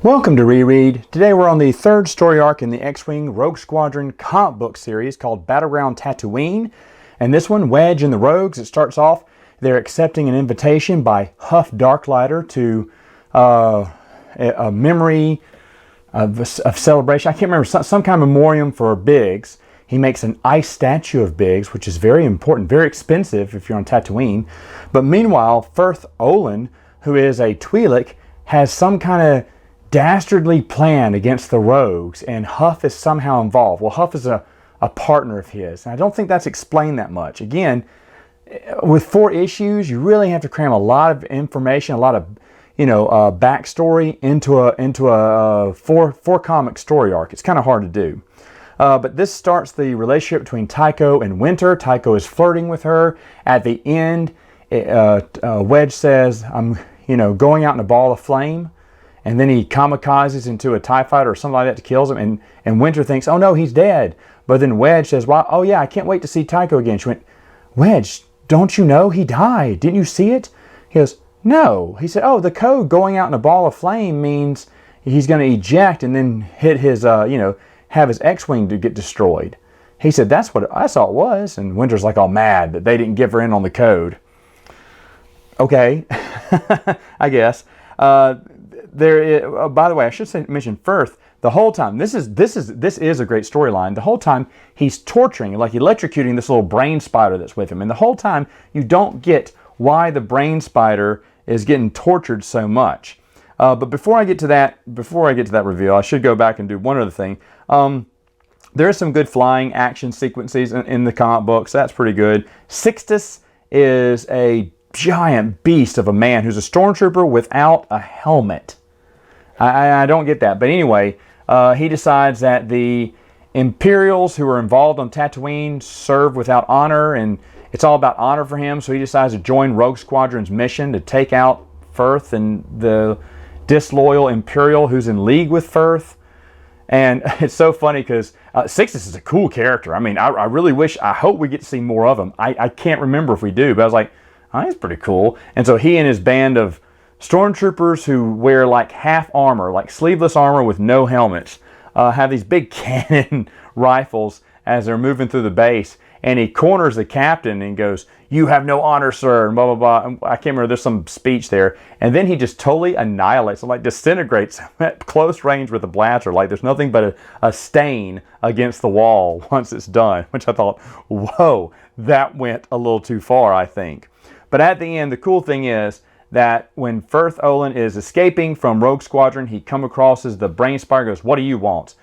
Welcome to Reread. Today we're on the third story arc in the X-Wing Rogue Squadron comic book series called Battleground Tattooine. And this one, Wedge and the Rogues, it starts off, they're accepting an invitation by Huff Darklighter to a memory of celebration. I can't remember, some kind of memoriam for Biggs. He makes an ice statue of Biggs, which is very important, very expensive if you're on Tattooine. But meanwhile, Firth Olin, who is a Twi'lek, has some kind of dastardly plan against the Rogues, and Huff is somehow involved. Well, Huff is a partner of his, and I don't think that's explained that much. Again, with 4 issues, you really have to cram a lot of information, a lot of backstory into a four comic story arc. It's kind of hard to do. But this starts the relationship between Tycho and Winter. Tycho is flirting with her. At the end, Wedge says, "I'm going out in a ball of flame." And then he kamikazes into a TIE fighter or something like that to kill him. And Winter thinks, oh no, he's dead. But then Wedge says, well, oh yeah, I can't wait to see Tycho again. She went, Wedge, don't you know he died? Didn't you see it? He goes, no. He said, oh, the code going out in a ball of flame means he's going to eject and then hit his, have his X-Wing to get destroyed. He said, that's what I thought it was. And Winter's like all mad that they didn't give her in on the code. Okay, I guess. By the way, I should mention Firth. The whole time, this is a great storyline. The whole time he's torturing, like electrocuting this little brain spider that's with him, and the whole time you don't get why the brain spider is getting tortured so much. But before I get to that reveal, I should go back and do one other thing. There is some good flying action sequences in the comic books. That's pretty good. Sixtus is a giant beast of a man who's a stormtrooper without a helmet. I don't get that. But anyway, he decides that the Imperials who are involved on Tatooine serve without honor, and it's all about honor for him, so he decides to join Rogue Squadron's mission to take out Firth and the disloyal Imperial who's in league with Firth. And it's so funny because Sixtus is a cool character. I mean, I really I hope we get to see more of him. I can't remember if we do, but I was like, oh, he's pretty cool. And so he and his band of stormtroopers who wear like half armor, like sleeveless armor with no helmets, have these big cannon rifles as they're moving through the base. And he corners the captain and goes, "You have no honor, sir," and blah, blah, blah. And I can't remember, there's some speech there. And then he just totally annihilates, like disintegrates at close range with a blaster. Like there's nothing but a stain against the wall once it's done, which I thought, whoa, that went a little too far, I think. But at the end, the cool thing is that when Firth Olin is escaping from Rogue Squadron, he comes across as the brain spider, goes, "What do you want?"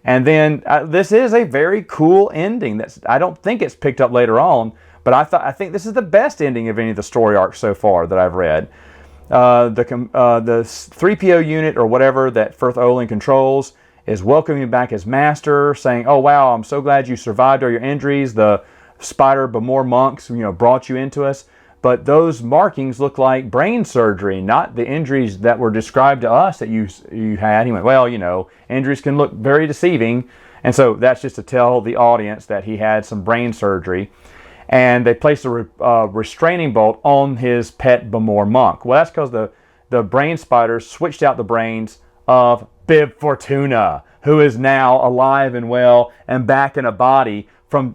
And then this is a very cool ending. I don't think it's picked up later on, but I think this is the best ending of any of the story arcs so far that I've read. The 3PO unit or whatever that Firth Olin controls is welcoming him back as master, saying, "Oh wow, I'm so glad you survived all your injuries. The Spider Bamor monks, brought you into us." But those markings look like brain surgery, not the injuries that were described to us that you had. He went, well, injuries can look very deceiving. And so that's just to tell the audience that he had some brain surgery. And they placed a restraining bolt on his pet Bamor monk. Well, that's because the brain spiders switched out the brains of Bib Fortuna, who is now alive and well and back in a body from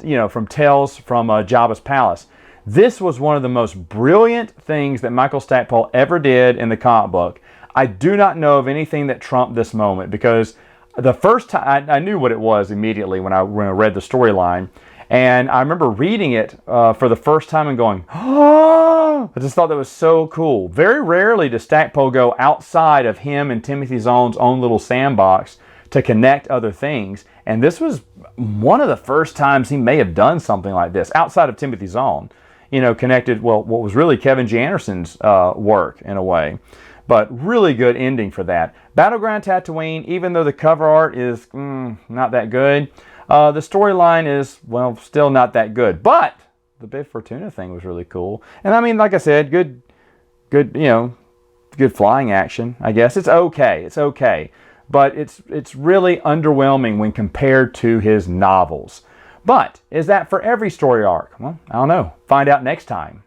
tales from Jabba's palace. This was one of the most brilliant things that Michael Stackpole ever did in the comic book. I do not know of anything that trumped this moment, because the first time I knew what it was immediately when I read the storyline, and I remember reading it for the first time and going, oh! I just thought that was so cool. Very rarely does Stackpole go outside of him and Timothy Zahn's own little sandbox to connect other things, and this was one of the first times he may have done something like this outside of Timothy Zahn. Connected, what was really Kevin G. Anderson's work in a way. But really good ending for that. Battleground Tattooine, even though the cover art is not that good, the storyline is, well, still not that good. But the Bib Fortuna thing was really cool. And I mean, like I said, good flying action, I guess. It's okay. But it's really underwhelming when compared to his novels. But is that for every story arc? Well, I don't know. Find out next time.